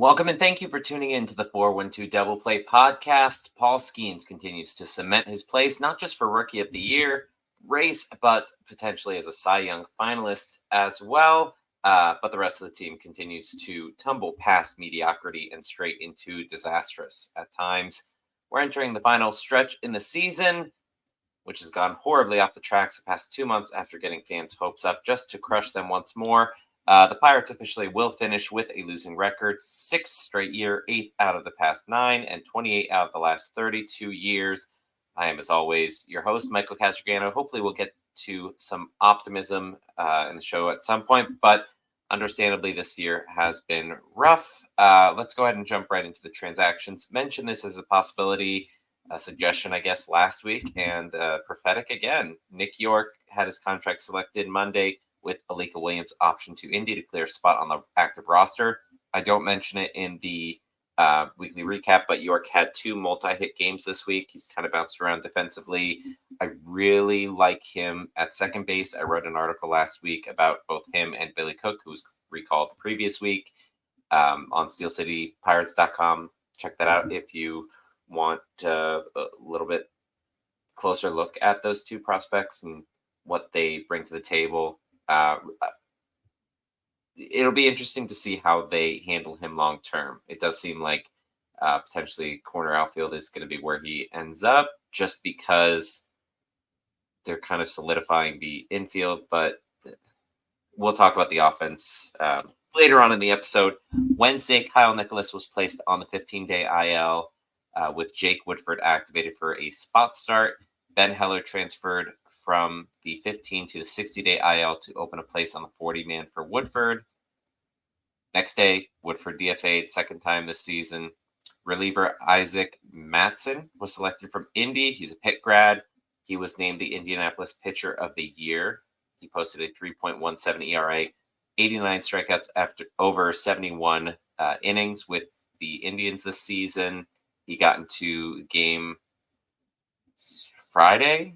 Welcome and thank you for tuning in to the 412 Double Play podcast. Paul Skeens continues to cement his place, not just for Rookie of the Year race, but potentially as a Cy Young finalist as well. But the rest of the team continues to tumble past mediocrity and straight into disastrous at times. We're entering the final stretch in the season, which has gone horribly off the tracks the past 2 months after getting fans' hopes up just to crush them once more. The Pirates officially will finish with a losing record, 6th straight year, 8 out of the past 9, and 28 out of the last 32 years. I am, as always, your host, Michael Castrogano. Hopefully we'll get to some optimism in the show at some point, but understandably this year has been rough. Let's go ahead and jump right into the transactions. Mention this as a possibility, a suggestion, I guess, last week, and prophetic again. Nick York had his contract selected Monday, with Alika Williams' option to Indy to clear a spot on the active roster. I don't mention it in the weekly recap, but York had 2 multi-hit games this week. He's kind of bounced around defensively. I really like him at second base. I wrote an article last week about both him and Billy Cook, who was recalled the previous week, on SteelCityPirates.com. Check that out if you want a little bit closer look at those 2 prospects and what they bring to the table. It'll be interesting to see how they handle him long term. It does seem like potentially corner outfield is going to be where he ends up, just because they're kind of solidifying the infield. But we'll talk about the offense later on in the episode. Wednesday, Kyle Nicholas was placed on the 15-day IL with Jake Woodford activated for a spot start. Ben Heller transferred from the 15 to the 60-day IL to open a place on the 40-man for Woodford. Next day, Woodford DFA'd, second time this season. Reliever Isaac Matson was selected from Indy. He's a Pitt grad. He was named the Indianapolis Pitcher of the Year. He posted a 3.17 ERA, 89 strikeouts after over 71 innings with the Indians this season. He got into game Friday,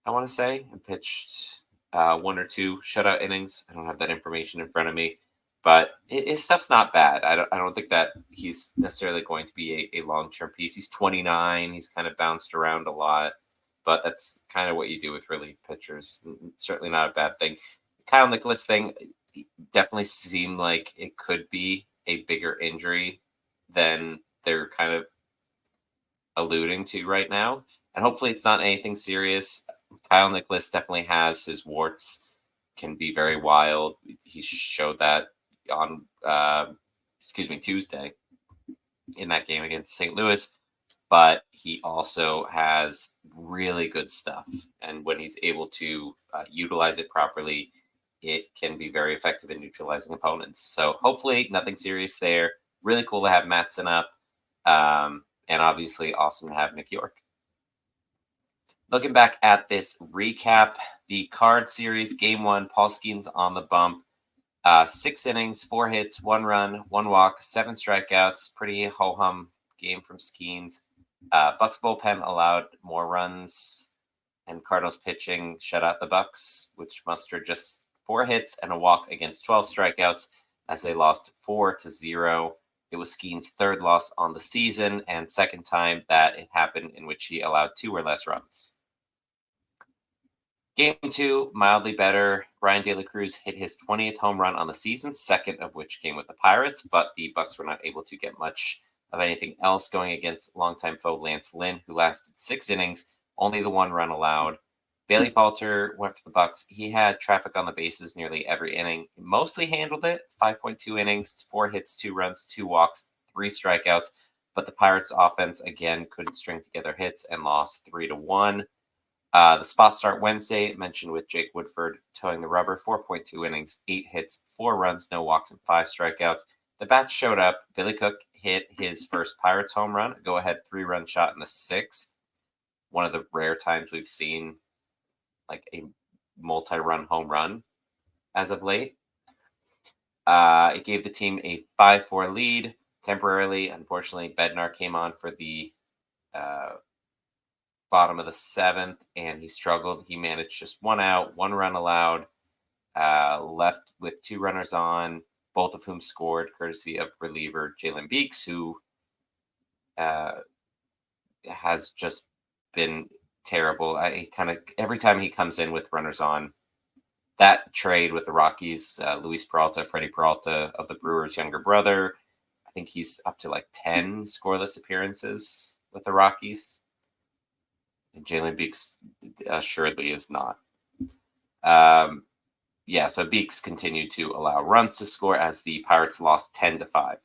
I want to say, and pitched 1 or 2 shutout innings. I don't have that information in front of me, but his stuff's not bad. I don't think that he's necessarily going to be a long-term piece. He's 29. He's kind of bounced around a lot, but that's kind of what you do with relief pitchers. Certainly not a bad thing. Kyle Nicholas thing definitely seemed like it could be a bigger injury than they're kind of alluding to right now. And hopefully it's not anything serious. Kyle Nicholas definitely has his warts, can be very wild. He showed that on, Tuesday in that game against St. Louis. But he also has really good stuff. And when he's able to utilize it properly, it can be very effective in neutralizing opponents. So hopefully nothing serious there. Really cool to have Matson up. And obviously awesome to have Nick York. Looking back at this recap, the Card Series, Game 1, Paul Skeens on the bump. 6 innings, 4 hits, 1 run, 1 walk, 7 strikeouts. Pretty ho-hum game from Skeens. Bucks bullpen allowed more runs, and Cardinals pitching shut out the Bucks, which mustered just 4 hits and a walk against 12 strikeouts as they lost 4-0. It was Skeens' 3rd loss on the season and 2nd time that it happened in which he allowed 2 or less runs. Game 2, mildly better. Brian De La Cruz hit his 20th home run on the season, 2nd of which came with the Pirates, but the Bucks were not able to get much of anything else going against longtime foe Lance Lynn, who lasted 6 innings, only the 1 run allowed. Bailey Falter went for the Bucks. He had traffic on the bases nearly every inning. He mostly handled it, 5.2 innings, 4 hits, 2 runs, 2 walks, 3 strikeouts, but the Pirates offense again couldn't string together hits and lost 3-1. The spot start Wednesday, mentioned with Jake Woodford towing the rubber, 4.2 innings, 8 hits, 4 runs, no walks, and 5 strikeouts. The bats showed up. Billy Cook hit his first Pirates home run, a go-ahead 3-run shot in the 6th. One of the rare times we've seen like a multi-run home run as of late. It gave the team a 5-4 lead temporarily. Unfortunately, Bednar came on for the bottom of the 7th, and he struggled. He managed just 1 out, 1 run allowed, left with 2 runners on. both of whom scored courtesy of reliever Jalen Beeks, who has just been terrible. He kind of every time he comes in with runners on. That trade with the Rockies, Luis Peralta, Freddie Peralta of the Brewers' younger brother, I think he's up to like 10 scoreless appearances with the Rockies. And Jalen Beeks assuredly is not. So Beeks continued to allow runs to score as the Pirates lost 10-5.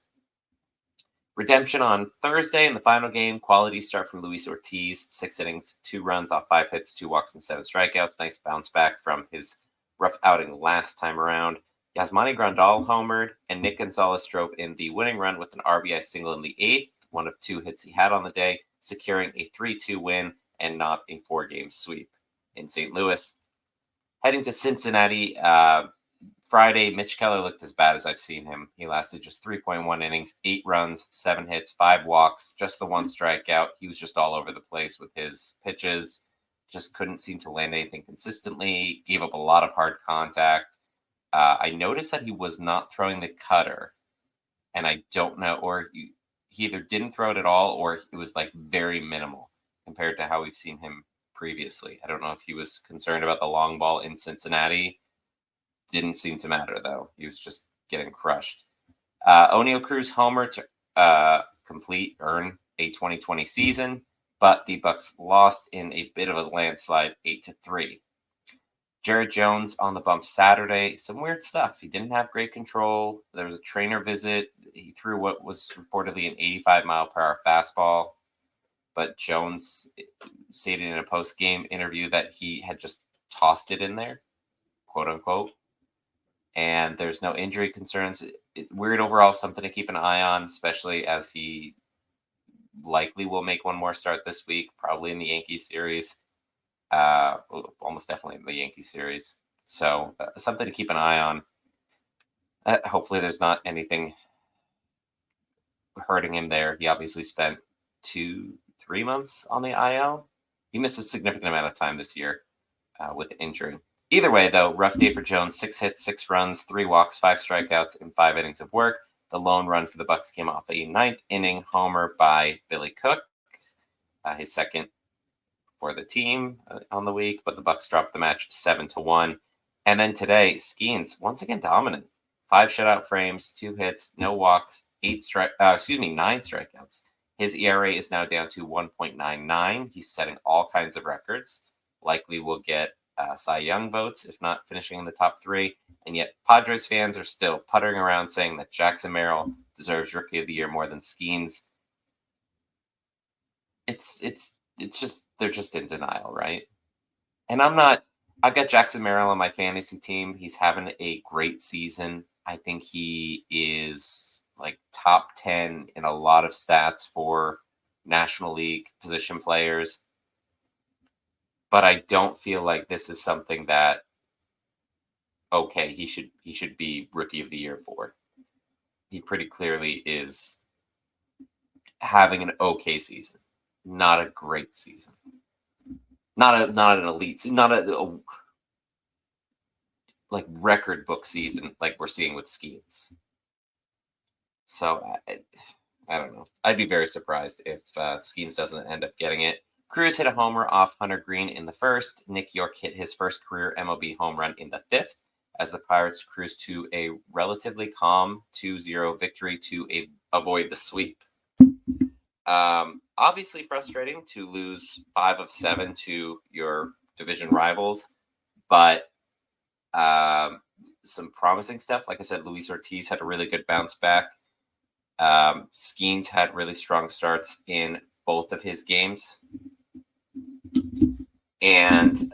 Redemption on Thursday in the final game. Quality start from Luis Ortiz. 6 innings, 2 runs off 5 hits, 2 walks, and 7 strikeouts. Nice bounce back from his rough outing last time around. Yasmani Grandal homered, and Nick Gonzalez drove in the winning run with an RBI single in the 8th, one of 2 hits he had on the day, securing a 3-2 win and not a 4-game sweep in St. Louis. Heading to Cincinnati, Friday, Mitch Keller looked as bad as I've seen him. He lasted just 3.1 innings, 8 runs, 7 hits, 5 walks, just the 1 strikeout. He was just all over the place with his pitches. Just couldn't seem to land anything consistently, gave up a lot of hard contact. I noticed that he was not throwing the cutter, and I don't know, or he either didn't throw it at all, or it was like very minimal compared to how we've seen him previously. I don't know if he was concerned about the long ball in Cincinnati. Didn't seem to matter, though. He was just getting crushed. O'Neill Cruz homer to earn a 2020 season, but the Bucks lost in a bit of a landslide, 8-3. Jared Jones on the bump Saturday. Some weird stuff. He didn't have great control. There was a trainer visit. He threw what was reportedly an 85-mile-per-hour fastball, but Jones stated in a post-game interview that he had just tossed it in there, quote-unquote. And there's no injury concerns. Weird overall, something to keep an eye on, especially as he likely will make one more start this week, probably in the Yankees series. Almost definitely in the Yankees series. So something to keep an eye on. Hopefully there's not anything hurting him there. He obviously spent 2-3 months on the IL. He missed a significant amount of time this year with injury. Either way, though, rough day for Jones. 6 hits, 6 runs, 3 walks, 5 strikeouts, and 5 innings of work. The lone run for the Bucks came off a 9th inning homer by Billy Cook, his second for the team on the week, but the Bucks dropped the match 7-1. And then today, Skeens once again dominant. 5 shutout frames, 2 hits, no walks, 9 strikeouts. His ERA is now down to 1.99. He's setting all kinds of records. Likely will get Cy Young votes, if not finishing in the top 3. And yet Padres fans are still puttering around saying that Jackson Merrill deserves Rookie of the Year more than Skeens. It's just, they're just in denial, right? And I've got Jackson Merrill on my fantasy team. He's having a great season. I think he is like top 10 in a lot of stats for National League position players. But I don't feel like this is something that, okay, he should be Rookie of the Year for. He pretty clearly is having an okay season, not a great season, not an elite, not a like record book season like we're seeing with Skeens. So I don't know. I'd be very surprised if Skeens doesn't end up getting it. Cruz hit a homer off Hunter Green in the 1st. Nick York hit his first career MLB home run in the 5th as the Pirates cruised to a relatively calm 2-0 victory to avoid the sweep. Obviously frustrating to lose 5 of 7 to your division rivals, but some promising stuff. Like I said, Luis Ortiz had a really good bounce back. Skeens had really strong starts in both of his games. And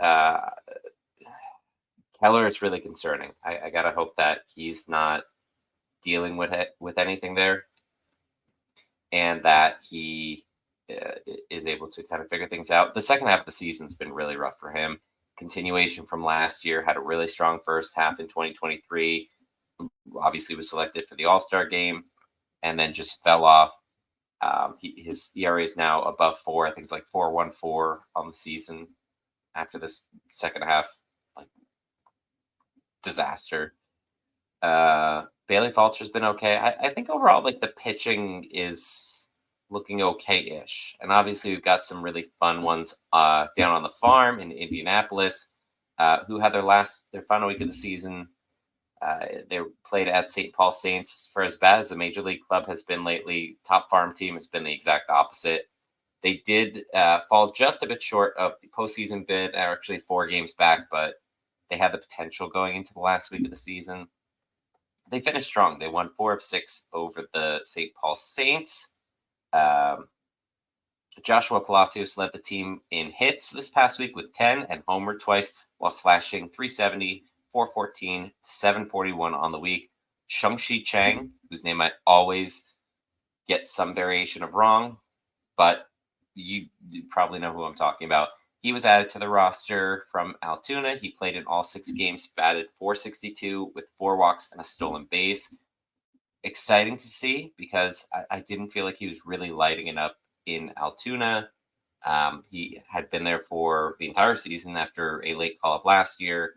Keller is really concerning. I got to hope that he's not dealing with anything there, and that he is able to kind of figure things out. The second half of the season's been really rough for him. Continuation from last year, had a really strong first half in 2023. Obviously was selected for the All-Star game, and then just fell off. His ERA is now above 4. I think it's like 4.14 on the season after this second half, like, disaster. Bailey Falter's been okay. I think overall, like, the pitching is looking okay-ish. And obviously, we've got some really fun ones down on the farm in Indianapolis, who had their final week of the season. They played at St. Paul Saints. For as bad as the Major League Club has been lately, Top Farm team has been the exact opposite. They did fall just a bit short of the postseason bid. They're actually 4 games back, but they had the potential going into the last week of the season. They finished strong. They won 4 of 6 over the St. Paul Saints. Joshua Palacios led the team in hits this past week with 10 and homered twice while slashing 370, 414, 741 on the week. Shang-Chi Chang, whose name I always get some variation of wrong, but you probably know who I'm talking about. He was added to the roster from Altoona. He played in all 6 games, batted .462 with 4 walks and a stolen base. Exciting to see because I didn't feel like he was really lighting it up in Altoona. He had been there for the entire season after a late call-up last year.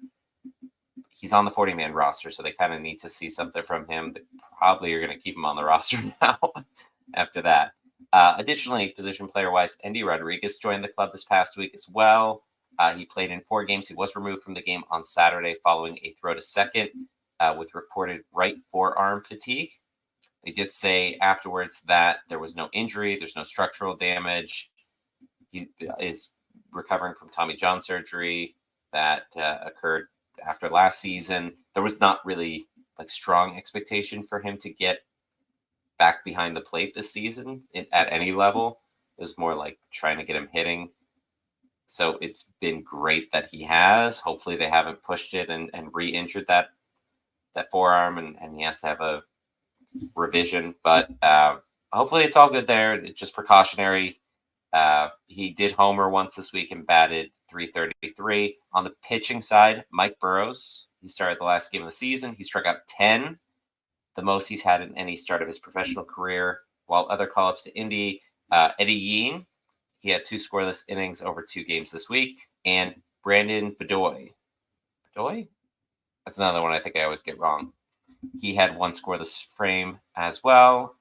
He's on the 40-man roster, so they kind of need to see something from him. They probably are going to keep him on the roster now after that. Additionally, position player-wise, Andy Rodriguez joined the club this past week as well. He played in 4 games. He was removed from the game on Saturday following a throw to second with reported right forearm fatigue. They did say afterwards that there was no injury, there's no structural damage. He is recovering from Tommy John surgery that occurred after last season. There was not really like strong expectation for him to get back behind the plate this season at any level. It was more like trying to get him hitting. So it's been great that he has. Hopefully they haven't pushed it and re-injured that forearm and he has to have a revision. But hopefully it's all good there. It's just precautionary. He did homer once this week and batted .333. On the pitching side, Mike Burrows, he started the last game of the season. He struck out 10, the most he's had in any start of his professional career, while other call-ups to Indy, Eddie Yean, he had 2 scoreless innings over 2 games this week, and Brandon Bedoy. Bedoy? That's another one I think I always get wrong. He had 1 scoreless frame as well.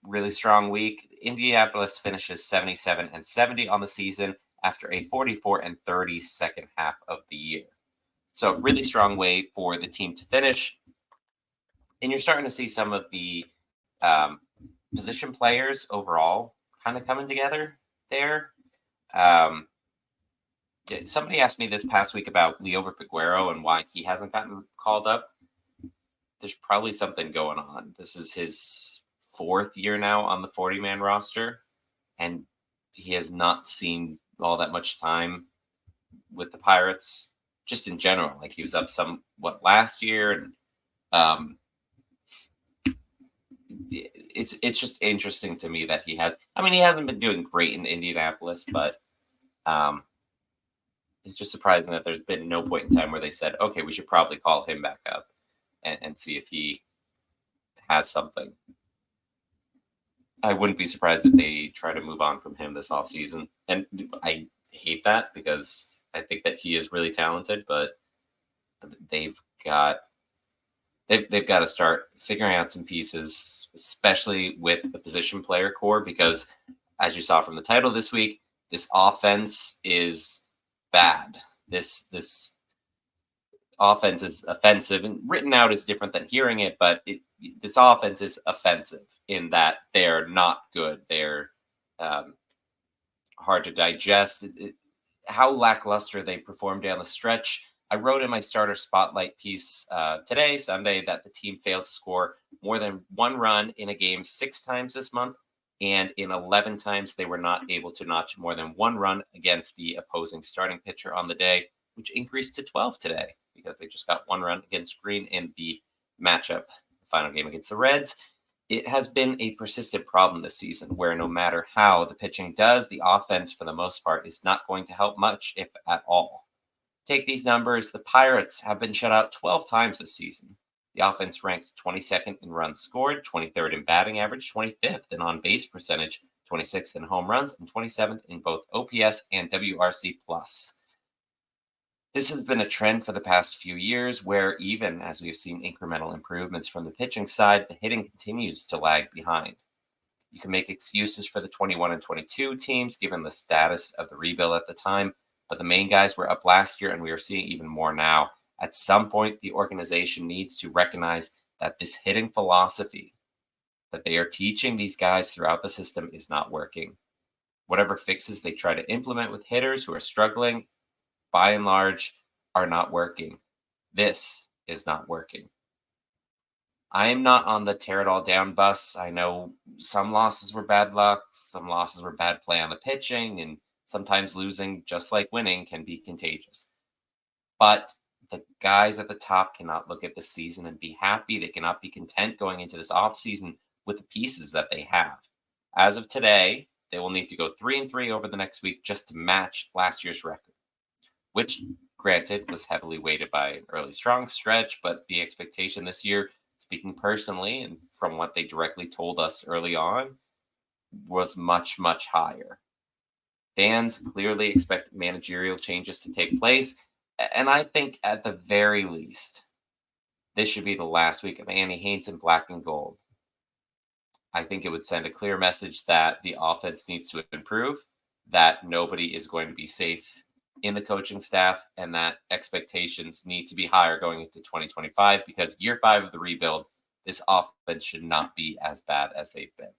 Really strong week. Indianapolis finishes 77-70 on the season after a 44-30 second half of the year. So really strong way for the team to finish. And you're starting to see some of the position players overall kind of coming together there. Somebody asked me this past week about Liover Peguero and why he hasn't gotten called up. There's probably something going on. This is his 4th year now on the 40-man roster, and he has not seen all that much time with the Pirates, just in general. Like, he was up somewhat last year, and it's just interesting to me that he hasn't been doing great in Indianapolis, but it's just surprising that there's been no point in time where they said, okay, we should probably call him back up and see if he has something. I wouldn't be surprised if they try to move on from him this offseason. And I hate that because I think that he is really talented, but they've got to start figuring out some pieces, especially with the position player core, because as you saw from the title this week, this offense is bad. This offense is offensive, and written out is different than hearing it, but this offense is offensive in that they're not good. They're hard to digest. How lackluster they perform down the stretch. I wrote in my starter spotlight piece today, Sunday, that the team failed to score more than 1 run in a game 6 times this month, and in 11 times they were not able to notch more than 1 run against the opposing starting pitcher on the day, which increased to 12 today because they just got 1 run against Green in the matchup, the final game against the Reds. It has been a persistent problem this season where no matter how the pitching does, the offense, for the most part, is not going to help much, if at all. Take these numbers. The Pirates have been shut out 12 times this season. The offense ranks 22nd in runs scored, 23rd in batting average, 25th in on-base percentage, 26th in home runs, and 27th in both OPS and WRC+. This has been a trend for the past few years where even as we've seen incremental improvements from the pitching side, the hitting continues to lag behind. You can make excuses for the 21 and 22 teams given the status of the rebuild at the time, but the main guys were up last year and we are seeing even more now. At some point, the organization needs to recognize that this hitting philosophy that they are teaching these guys throughout the system is not working. Whatever fixes they try to implement with hitters who are struggling, by and large, are not working. This is not working. I am not on the tear it all down bus. I know some losses were bad luck, some losses were bad play on the pitching, and sometimes losing, just like winning, can be contagious. But the guys at the top cannot look at the season and be happy. They cannot be content going into this offseason with the pieces that they have. As of today, they will need to go 3-3 over the next week just to match last year's record, which, granted, was heavily weighted by an early strong stretch, but the expectation this year, speaking personally and from what they directly told us early on, was much, much higher. Fans clearly expect managerial changes to take place, and I think at the very least, this should be the last week of Annie Haynes in black and gold. I think it would send a clear message that the offense needs to improve, that nobody is going to be safe in the coaching staff, and that expectations need to be higher going into 2025 because year 5 of the rebuild, this offense should not be as bad as they've been.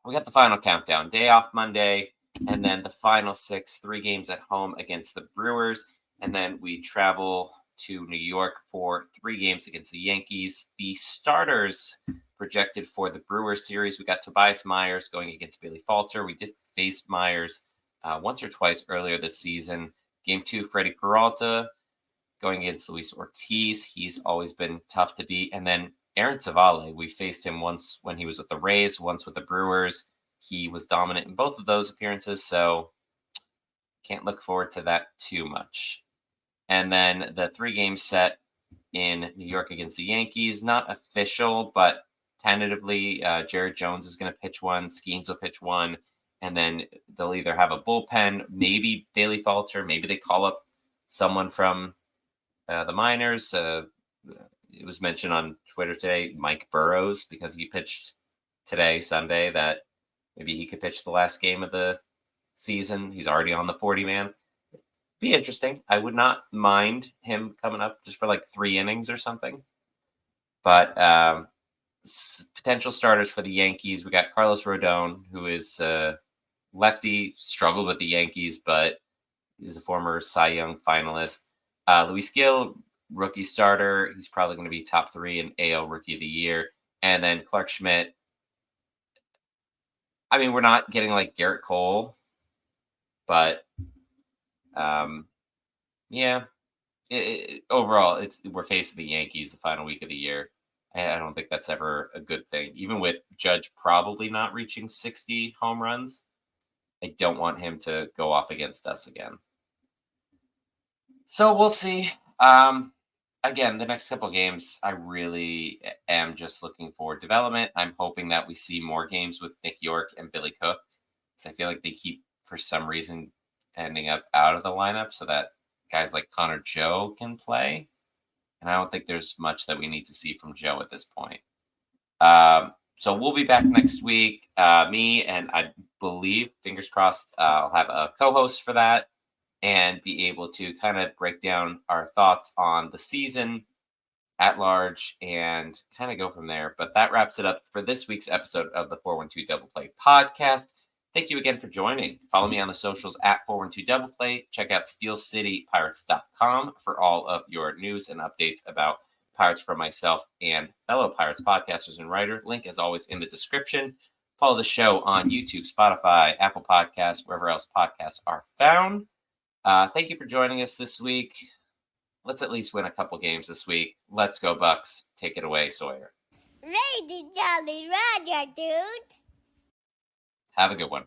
We got the final countdown. Day off Monday, and then the final 6, 3 games at home against the Brewers, and then we travel to New York for 3 games against the Yankees. The starters projected for the Brewers series, we got Tobias Myers going against Bailey Falter. We did face Myers once or twice earlier this season. Game 2, Freddie Peralta going against Luis Ortiz. He's always been tough to beat. And then Aaron Savale, we faced him once when he was with the Rays, once with the Brewers. He was dominant in both of those appearances, so can't look forward to that too much. And then the 3-game set in New York against the Yankees, not official, but tentatively, Jared Jones is going to pitch one, Skeens will pitch one, and then they'll either have a bullpen, maybe Bailey Falter, maybe they call up someone from the minors. It was mentioned on Twitter today, Mike Burrows, because he pitched today, Sunday, that maybe he could pitch the last game of the season. He's already on the 40-man. Be interesting. I would not mind him coming up just for like 3 innings or something. But potential starters for the Yankees, we got Carlos Rodon, who is lefty, struggled with the Yankees, but is a former Cy Young finalist. Luis Gil, rookie starter. He's probably going to be top 3 in AL Rookie of the Year. And then Clark Schmidt. I mean, we're not getting like Garrett Cole, but overall, we're facing the Yankees the final week of the year. I don't think that's ever a good thing. Even with Judge probably not reaching 60 home runs, I don't want him to go off against us again. So we'll see. Again, the next couple games, I really am just looking for development. I'm hoping that we see more games with Nick York and Billy Cook, because I feel like they keep, for some reason, ending up out of the lineup so that guys like Connor Joe can play. And I don't think there's much that we need to see from Joe at this point. So we'll be back next week. Me and I believe, fingers crossed, I'll have a co-host for that and be able to kind of break down our thoughts on the season at large and kind of go from there. But that wraps it up for this week's episode of the 412 Double Play podcast. Thank you again for joining. Follow me on the socials at 412 Double Play. Check out steelcitypirates.com for all of your news and updates about Pirates from myself and fellow Pirates podcasters and writer. Link, as always, in the description. Follow the show on YouTube, Spotify, Apple Podcasts, wherever else podcasts are found. Thank you for joining us this week. Let's at least win a couple games this week. Let's go, Bucks. Take it away, Sawyer. Ready, Jolly Roger, dude. Have a good one.